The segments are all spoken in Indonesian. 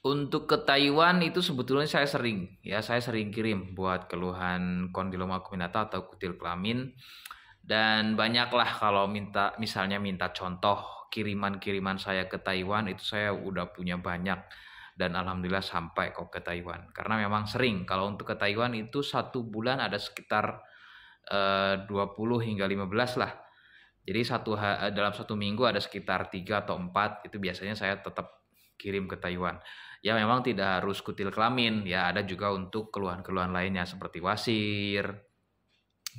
Untuk ke Taiwan itu sebetulnya saya sering kirim buat keluhan kondiloma acuminata atau kutil kelamin. Dan banyaklah kalau misalnya minta contoh kiriman-kiriman saya ke Taiwan itu saya udah punya banyak dan alhamdulillah sampai kok ke Taiwan. Karena memang sering kalau untuk ke Taiwan itu 1 bulan ada sekitar 20 hingga 15 lah. Jadi dalam 1 minggu ada sekitar 3 atau 4 itu biasanya saya tetap kirim ke Taiwan. Ya memang tidak harus kutil kelamin, ya ada juga untuk keluhan-keluhan lainnya seperti wasir.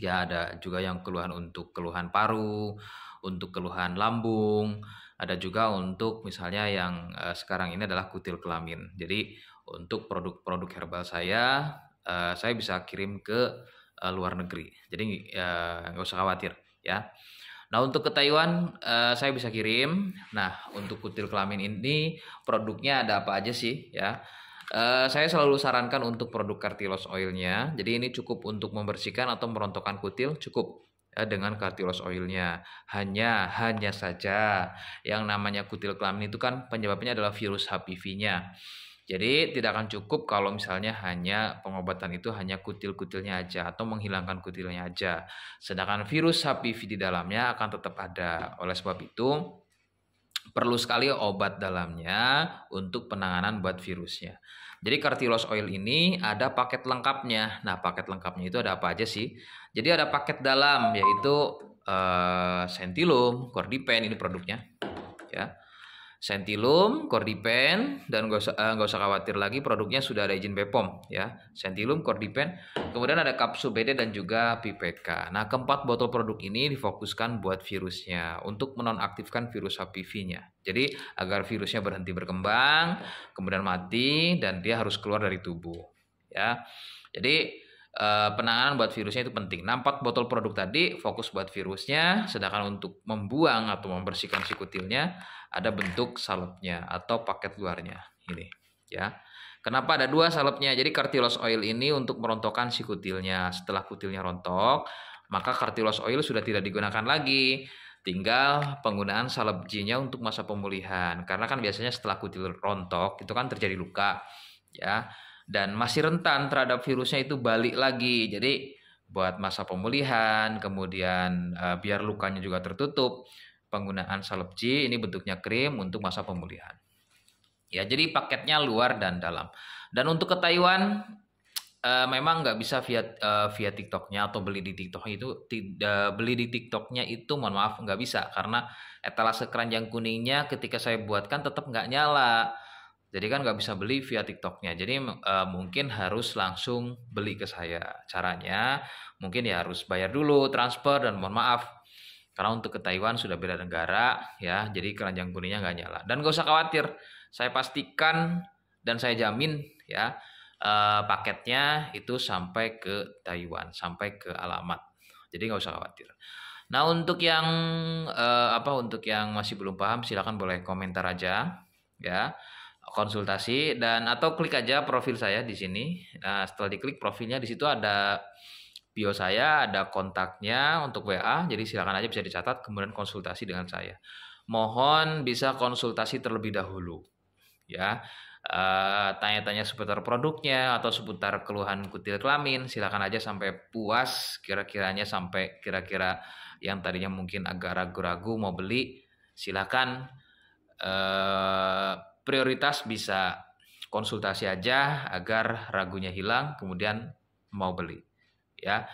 Ya ada juga yang keluhan paru, untuk keluhan lambung, ada juga untuk misalnya yang sekarang ini adalah kutil kelamin. Jadi untuk produk-produk herbal saya bisa kirim ke luar negeri. Jadi nggak usah khawatir ya. Nah untuk ke Taiwan saya bisa kirim. Nah untuk kutil kelamin ini produknya ada apa aja sih ya? Saya selalu sarankan untuk produk Cartilos oilnya. Jadi ini cukup untuk membersihkan atau merontokkan kutil cukup ya, dengan Cartilos oilnya. Hanya saja yang namanya kutil kelamin itu kan penyebabnya adalah virus HPV-nya. Jadi tidak akan cukup kalau misalnya hanya pengobatan itu hanya kutil-kutilnya aja atau menghilangkan kutilnya aja. Sedangkan virus HPV di dalamnya akan tetap ada. Oleh sebab itu perlu sekali obat dalamnya untuk penanganan buat virusnya. Jadi Cartilos Oil ini ada paket lengkapnya. Nah, paket lengkapnya itu ada apa aja sih? Jadi ada paket dalam yaitu Sentilum, Cordypen ini produknya, ya. Sentilum, Cordypen, dan nggak usah khawatir lagi produknya sudah ada izin BPOM ya. Sentilum, Cordypen, kemudian ada kapsul BD dan juga PPK. Nah, keempat botol produk ini difokuskan buat virusnya untuk menonaktifkan virus HPV-nya. Jadi agar virusnya berhenti berkembang, kemudian mati dan dia harus keluar dari tubuh ya. Jadi penanganan buat virusnya itu penting. Nah, 4 botol produk tadi fokus buat virusnya, sedangkan untuk membuang atau membersihkan si kutilnya ada bentuk salepnya atau paket luarnya ini ya. Kenapa ada 2 salepnya? Jadi Cartilos Oil ini untuk merontokkan si kutilnya. Setelah kutilnya rontok, maka Cartilos Oil sudah tidak digunakan lagi. Tinggal penggunaan salep G-nya untuk masa pemulihan. Karena kan biasanya setelah kutil rontok itu kan terjadi luka ya. Dan masih rentan terhadap virusnya itu balik lagi. Jadi buat masa pemulihan, kemudian biar lukanya juga tertutup, penggunaan salep G ini bentuknya krim untuk masa pemulihan. Ya, jadi paketnya luar dan dalam. Dan untuk ke Taiwan memang nggak bisa via TikToknya atau beli di TikTok itu beli di TikToknya itu mohon maaf nggak bisa karena etalase keranjang kuningnya ketika saya buatkan tetap nggak nyala. Jadi kan nggak bisa beli via TikToknya. Jadi mungkin harus langsung beli ke saya. Caranya mungkin ya harus bayar dulu transfer dan mohon maaf karena untuk ke Taiwan sudah beda negara ya. Jadi keranjang kuningnya nggak nyala. Dan nggak usah khawatir. Saya pastikan dan saya jamin ya paketnya itu sampai ke Taiwan, sampai ke alamat. Jadi nggak usah khawatir. Nah untuk yang untuk yang masih belum paham silakan boleh komentar aja ya, konsultasi dan atau klik aja profil saya di sini. Nah, setelah diklik profilnya di situ ada bio saya, ada kontaknya untuk WA. Jadi silakan aja bisa dicatat kemudian konsultasi dengan saya. Mohon bisa konsultasi terlebih dahulu ya. Tanya-tanya seputar produknya atau seputar keluhan kutil kelamin silakan aja sampai puas kira-kiranya sampai kira-kira yang tadinya mungkin agak ragu-ragu mau beli silakan prioritas bisa konsultasi aja agar ragunya hilang kemudian mau beli ya.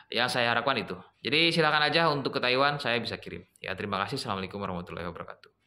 Yang saya harapkan itu. Jadi silakan aja untuk ke Taiwan saya bisa kirim. Ya, terima kasih. Assalamualaikum warahmatullahi wabarakatuh.